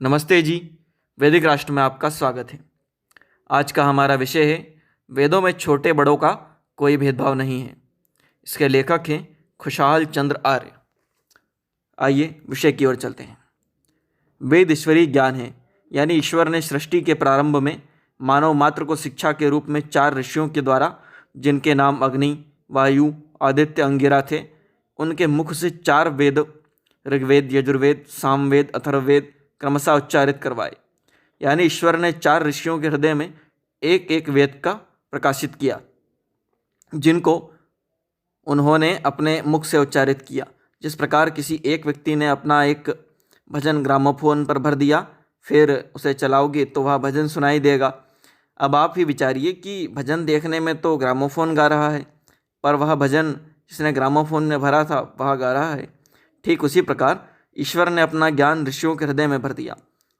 नमस्ते जी। वैदिक राष्ट्र में आपका स्वागत है। आज का हमारा विषय है वेदों में छोटे बड़ों का कोई भेदभाव नहीं है। इसके लेखक हैं खुशहाल चंद्र आर्य। आइए विषय की ओर चलते हैं। वेद ईश्वरीय ज्ञान है, यानी ईश्वर ने सृष्टि के प्रारंभ में मानव मात्र को शिक्षा के रूप में 4 ऋषियों के द्वारा, जिनके नाम अग्नि, वायु, आदित्य, अंगिरा थे, उनके मुख से 4 वेद ऋग्वेद, यजुर्वेद, सामवेद, अथर्ववेद क्रमशः उच्चारित करवाए। यानी ईश्वर ने 4 ऋषियों के हृदय में एक एक वेद का प्रकाशित किया, जिनको उन्होंने अपने मुख से उच्चारित किया। जिस प्रकार किसी एक व्यक्ति ने अपना एक भजन ग्रामोफोन पर भर दिया, फिर उसे चलाओगे तो वह भजन सुनाई देगा। अब आप ही विचारिए कि भजन देखने में तो ग्रामोफोन गा रहा है, पर वह भजन जिसने ग्रामोफोन में भरा था वह गा रहा है। ठीक उसी प्रकार ईश्वर ने अपना ज्ञान ऋषियों के हृदय में भर दिया,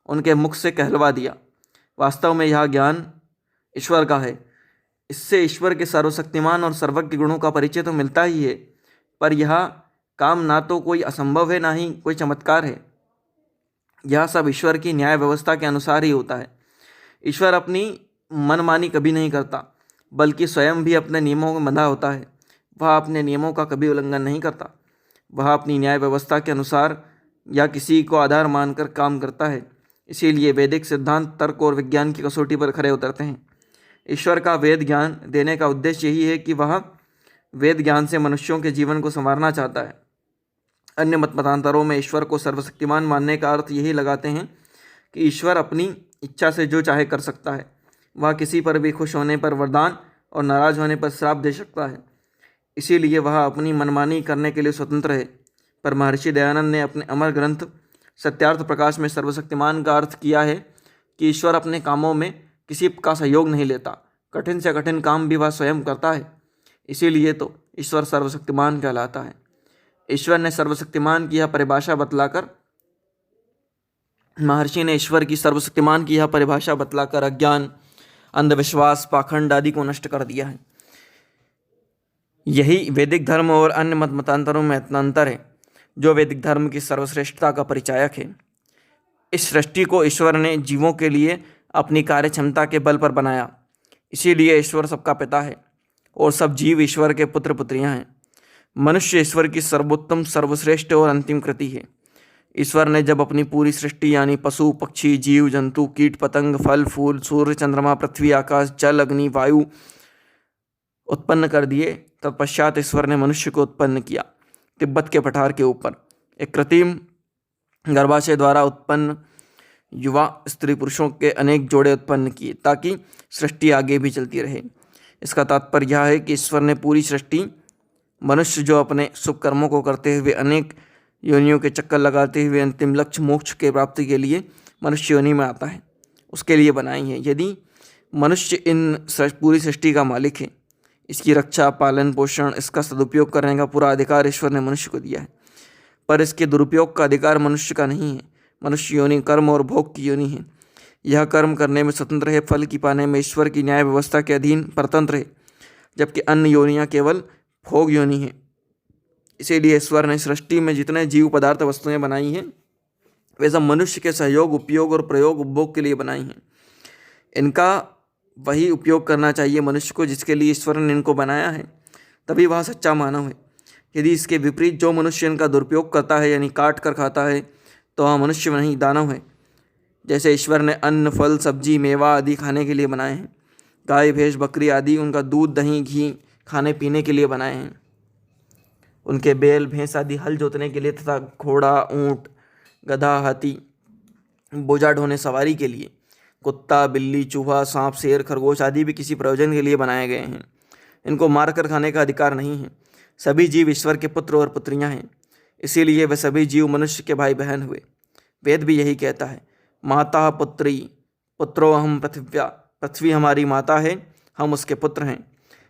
उनके मुख से कहलवा दिया। वास्तव में यह ज्ञान ईश्वर का है। इससे ईश्वर के सर्वशक्तिमान और सर्वज्ञ गुणों का परिचय तो मिलता ही है, पर यह काम ना तो कोई असंभव है, ना ही कोई चमत्कार है। यह सब ईश्वर की न्याय व्यवस्था के अनुसार ही होता है। ईश्वर अपनी मनमानी कभी नहीं करता, बल्कि स्वयं भी अपने नियमों में बंधा होता है। वह अपने नियमों का कभी उल्लंघन नहीं करता। वह अपनी न्याय व्यवस्था के अनुसार या किसी को आधार मानकर काम करता है। इसीलिए वैदिक सिद्धांत तर्क और विज्ञान की कसौटी पर खरे उतरते हैं। ईश्वर का वेद ज्ञान देने का उद्देश्य यही है कि वह वेद ज्ञान से मनुष्यों के जीवन को संवारना चाहता है। अन्य मतांतरों में ईश्वर को सर्वशक्तिमान मानने का अर्थ यही लगाते हैं कि ईश्वर अपनी इच्छा से जो चाहे कर सकता है। वह किसी पर भी खुश होने पर वरदान और नाराज होने पर श्राप दे सकता है। इसीलिए वह अपनी मनमानी करने के लिए स्वतंत्र है। पर महर्षि दयानंद ने अपने अमर ग्रंथ सत्यार्थ प्रकाश में सर्वशक्तिमान का अर्थ किया है कि ईश्वर अपने कामों में किसी का सहयोग नहीं लेता। कठिन से कठिन काम भी वह स्वयं करता है। इसीलिए तो ईश्वर सर्वशक्तिमान कहलाता है। ईश्वर ने सर्वशक्तिमान की यह परिभाषा बतलाकर महर्षि ने ईश्वर की सर्वशक्तिमान की यह परिभाषा बतलाकर अज्ञान, अंधविश्वास, पाखंड आदि को नष्ट कर दिया है। यही वैदिक धर्म और अन्य मतांतरों में इतना अंतर है जो वैदिक धर्म की सर्वश्रेष्ठता का परिचायक है। इस सृष्टि को ईश्वर ने जीवों के लिए अपनी कार्य क्षमता के बल पर बनाया। इसीलिए ईश्वर सबका पिता है और सब जीव ईश्वर के पुत्र पुत्रियां हैं। मनुष्य ईश्वर की सर्वोत्तम, सर्वश्रेष्ठ और अंतिम कृति है। ईश्वर ने जब अपनी पूरी सृष्टि यानी पशु, पक्षी, जीव जंतु, कीट पतंग, फल फूल, सूर्य, चंद्रमा, पृथ्वी, आकाश, जल, अग्नि, वायु उत्पन्न कर दिए, तत्पश्चात ईश्वर ने मनुष्य को उत्पन्न किया। तिब्बत के पठार के ऊपर एक कृत्रिम गर्भाशय द्वारा उत्पन्न युवा स्त्री पुरुषों के अनेक जोड़े उत्पन्न किए, ताकि सृष्टि आगे भी चलती रहे। इसका तात्पर्य यह है कि ईश्वर ने पूरी सृष्टि, मनुष्य जो अपने शुभ कर्मों को करते हुए अनेक योनियों के चक्कर लगाते हुए अंतिम लक्ष्य मोक्ष के प्राप्ति के लिए मनुष्य योनि में आता है, उसके लिए बनाई है। यदि मनुष्य इन पूरी सृष्टि का मालिक है, इसकी रक्षा, पालन पोषण, इसका सदुपयोग करने का पूरा अधिकार ईश्वर ने मनुष्य को दिया है। पर इसके दुरुपयोग का अधिकार मनुष्य का नहीं है। मनुष्य योनि कर्म और भोग की योनि है। यह कर्म करने में स्वतंत्र है, फल की पाने में ईश्वर की न्याय व्यवस्था के अधीन परतंत्र है, जबकि अन्य योनियाँ केवल भोग योनि है। इसीलिए ईश्वर ने सृष्टि में जितने जीव पदार्थ वस्तुएं बनाई हैं, वे सब मनुष्य के सहयोग, उपयोग और प्रयोग, उपभोग के लिए बनाई हैं। इनका वही उपयोग करना चाहिए मनुष्य को जिसके लिए ईश्वर ने इनको बनाया है, तभी वह सच्चा मानव है। यदि इसके विपरीत जो मनुष्य इनका दुरुपयोग करता है, यानी काट कर खाता है, तो वह मनुष्य नहीं, दानव है। जैसे ईश्वर ने अन्न, फल, सब्जी, मेवा आदि खाने के लिए बनाए हैं। गाय, भैंस, बकरी आदि उनका दूध, दही, घी खाने पीने के लिए बनाए हैं। उनके बैल, भैंस आदि हल जोतने के लिए तथा घोड़ा, ऊँट, गधा, हाथी बोझा ढोने सवारी के लिए। कुत्ता, बिल्ली, चूहा, सांप, शेर, खरगोश आदि भी किसी प्रयोजन के लिए बनाए गए हैं। इनको मार कर खाने का अधिकार नहीं है। सभी जीव ईश्वर के पुत्र और पुत्रियां हैं। इसीलिए वे सभी जीव मनुष्य के भाई बहन हुए। वेद भी यही कहता है, माता पुत्री पुत्रो हम पृथिव्या, पृथ्वी हमारी माता है, हम उसके पुत्र हैं।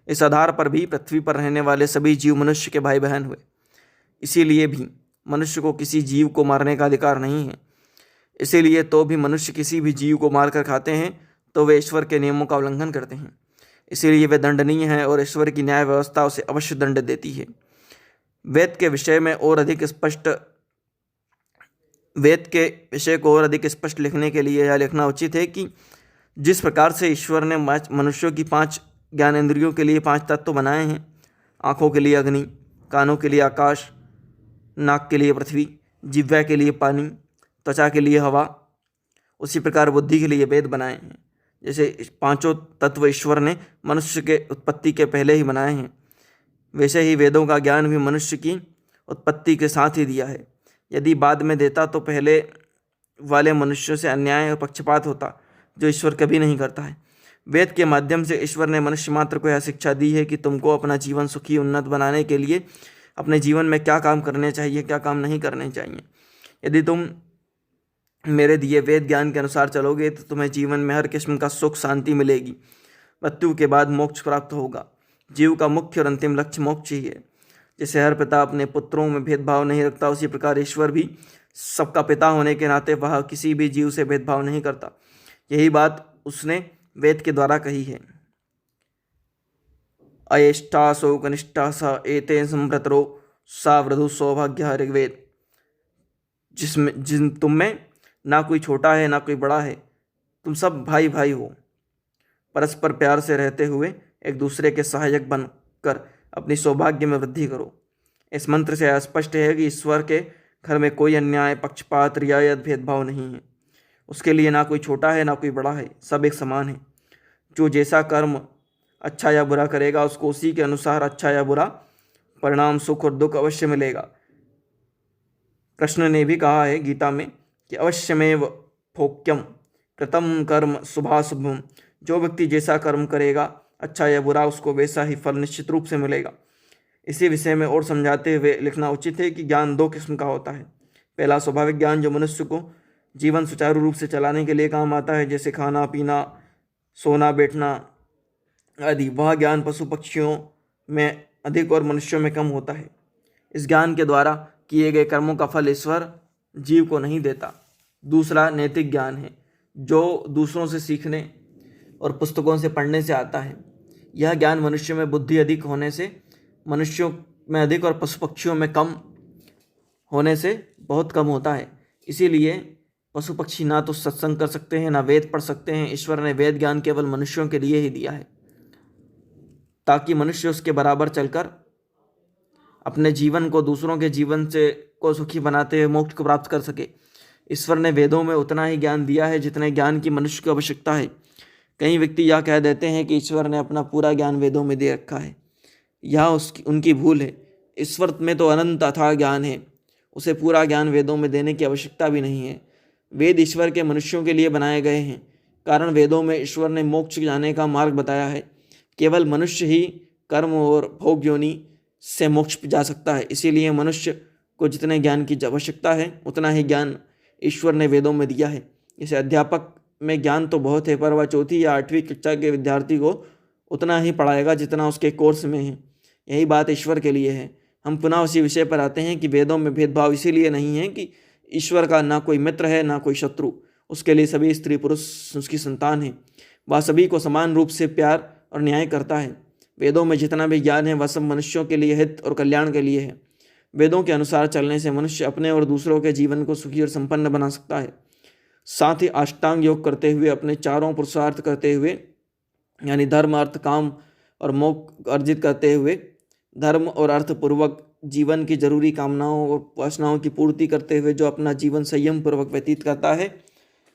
इस आधार पर भी पृथ्वी पर रहने वाले सभी जीव मनुष्य के भाई बहन हुए। इसीलिए भी मनुष्य को किसी जीव को मारने का अधिकार नहीं है। इसीलिए तो भी मनुष्य किसी भी जीव को मारकर खाते हैं तो वे ईश्वर के नियमों का उल्लंघन करते हैं। इसीलिए वे दंडनीय हैं और ईश्वर की न्याय व्यवस्था उसे अवश्य दंड देती है। वेद के विषय में और अधिक स्पष्ट वेद के विषय को और अधिक स्पष्ट लिखने के लिए यह लिखना उचित है कि जिस प्रकार से ईश्वर ने मनुष्यों की 5 ज्ञानेंद्रियों के लिए 5 तत्व बनाए हैं, आँखों के लिए अग्नि, कानों के लिए आकाश, नाक के लिए पृथ्वी, जिह्वा के लिए पानी, त्वचा के लिए हवा, उसी प्रकार बुद्धि के लिए वेद बनाए हैं। जैसे 5 तत्व ईश्वर ने मनुष्य के उत्पत्ति के पहले ही बनाए हैं, वैसे ही वेदों का ज्ञान भी मनुष्य की उत्पत्ति के साथ ही दिया है। यदि बाद में देता तो पहले वाले मनुष्यों से अन्याय और पक्षपात होता, जो ईश्वर कभी नहीं करता है। वेद के माध्यम से ईश्वर ने मनुष्य मात्र को यह शिक्षा दी है कि तुमको अपना जीवन सुखी उन्नत बनाने के लिए अपने जीवन में क्या काम करने चाहिए, क्या काम नहीं करने चाहिए। यदि तुम मेरे दिए वेद ज्ञान के अनुसार चलोगे तो तुम्हें जीवन में हर किस्म का सुख शांति मिलेगी। मृत्यु के बाद मोक्ष प्राप्त होगा। जीव का मुख्य और अंतिम लक्ष्य मोक्ष ही है। जैसे हर पिता अपने पुत्रों में भेदभाव नहीं रखता, उसी प्रकार ईश्वर भी सबका पिता होने के नाते वह किसी भी जीव से भेदभाव नहीं करता। यही बात उसने वेद के द्वारा कही है। अयेष्टा सो कनिष्ठा स एतेन संभ्रतरो सा वृधु सौभाग्य ऋग्वेद। तुम में ना कोई छोटा है ना कोई बड़ा है, तुम सब भाई भाई हो। परस्पर प्यार से रहते हुए एक दूसरे के सहायक बनकर अपनी सौभाग्य में वृद्धि करो। इस मंत्र से स्पष्ट है कि ईश्वर के घर में कोई अन्याय, पक्षपात, रियायत, भेदभाव नहीं है। उसके लिए ना कोई छोटा है ना कोई बड़ा है, सब एक समान है। जो जैसा कर्म अच्छा या बुरा करेगा उसको उसी के अनुसार अच्छा या बुरा परिणाम, सुख और दुख अवश्य मिलेगा। कृष्ण ने भी कहा है गीता में कि अवश्यमेव भोक्यम कृतम कर्म शुभाशुभम। जो व्यक्ति जैसा कर्म करेगा, अच्छा या बुरा, उसको वैसा ही फल निश्चित रूप से मिलेगा। इसी विषय में और समझाते हुए लिखना उचित है कि ज्ञान 2 किस्म का होता है। पहला स्वाभाविक ज्ञान, जो मनुष्य को जीवन सुचारू रूप से चलाने के लिए काम आता है, जैसे खाना पीना, सोना बैठना आदि। वह ज्ञान पशु पक्षियों में अधिक और मनुष्यों में कम होता है। इस ज्ञान के द्वारा किए गए कर्मों का फल ईश्वर जीव को नहीं देता। दूसरा नैतिक ज्ञान है, जो दूसरों से सीखने और पुस्तकों से पढ़ने से आता है। यह ज्ञान मनुष्य में बुद्धि अधिक होने से मनुष्यों में अधिक और पशु पक्षियों में कम होने से बहुत कम होता है। इसीलिए पशु पक्षी ना तो सत्संग कर सकते हैं, ना वेद पढ़ सकते हैं। ईश्वर ने वेद ज्ञान केवल मनुष्यों के लिए ही दिया है, ताकि मनुष्य उसके बराबर चलकर अपने जीवन को दूसरों के जीवन से को सुखी बनाते हुए मोक्ष को प्राप्त कर सके। ईश्वर ने वेदों में उतना ही ज्ञान दिया है जितने ज्ञान की मनुष्य को आवश्यकता है। कई व्यक्ति यह कह देते हैं कि ईश्वर ने अपना पूरा ज्ञान वेदों में दे रखा है। यह उनकी भूल है। ईश्वर में तो अनंत अथाह ज्ञान है, उसे पूरा ज्ञान वेदों में देने की आवश्यकता भी नहीं है। वेद ईश्वर के मनुष्यों के लिए बनाए गए हैं, कारण वेदों में ईश्वर ने मोक्ष जाने का मार्ग बताया है। केवल मनुष्य ही कर्म और भोग योनि से मोक्ष जा सकता है। इसीलिए मनुष्य को जितने ज्ञान की आवश्यकता है उतना ही ज्ञान ईश्वर ने वेदों में दिया है। जैसे अध्यापक में ज्ञान तो बहुत है, पर वह 4वीं या 8वीं कक्षा के विद्यार्थी को उतना ही पढ़ाएगा जितना उसके कोर्स में है। यही बात ईश्वर के लिए है। हम पुनः उसी विषय पर आते हैं कि वेदों में भेदभाव इसीलिए नहीं है कि ईश्वर का ना कोई मित्र है ना कोई शत्रु। उसके लिए सभी स्त्री पुरुष उसकी संतान है। वह सभी को समान रूप से प्यार और न्याय करता है। वेदों में जितना भी ज्ञान है वह सब मनुष्यों के लिए हित और कल्याण के लिए है। वेदों के अनुसार चलने से मनुष्य अपने और दूसरों के जीवन को सुखी और संपन्न बना सकता है। साथ ही अष्टांग योग करते हुए, अपने चारों पुरुषार्थ करते हुए, यानी धर्म अर्थ काम और मोक्ष अर्जित करते हुए, धर्म और अर्थ पूर्वक जीवन की जरूरी कामनाओं और वासनाओं की पूर्ति करते हुए जो अपना जीवन संयम पूर्वक व्यतीत करता है,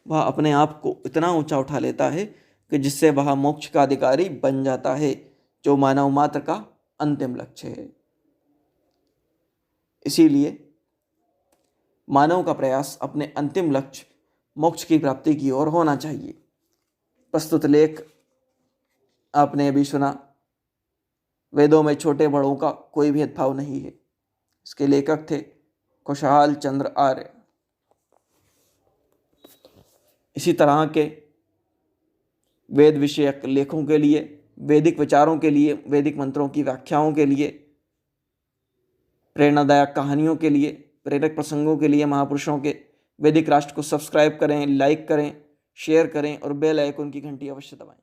वह अपने आप को इतना ऊंचा उठा लेता है कि जिससे वह मोक्ष का अधिकारी बन जाता है, जो मानव मात्र का अंतिम लक्ष्य है। इसीलिए मानव का प्रयास अपने अंतिम लक्ष्य मोक्ष की प्राप्ति की ओर होना चाहिए। प्रस्तुत लेख आपने अभी सुना। वेदों में छोटे बड़ों का कोई भेदभाव नहीं है। इसके लेखक थे खुशहाल चंद्र आर्य। इसी तरह के वेद विषयक लेखों के लिए, वैदिक विचारों के लिए, वैदिक मंत्रों की व्याख्याओं के लिए, प्रेरणादायक कहानियों के लिए, प्रेरक प्रसंगों के लिए महापुरुषों के वैदिक राष्ट्र को सब्सक्राइब करें, लाइक करें, शेयर करें और बेल आइकन की घंटी अवश्य दबाएं।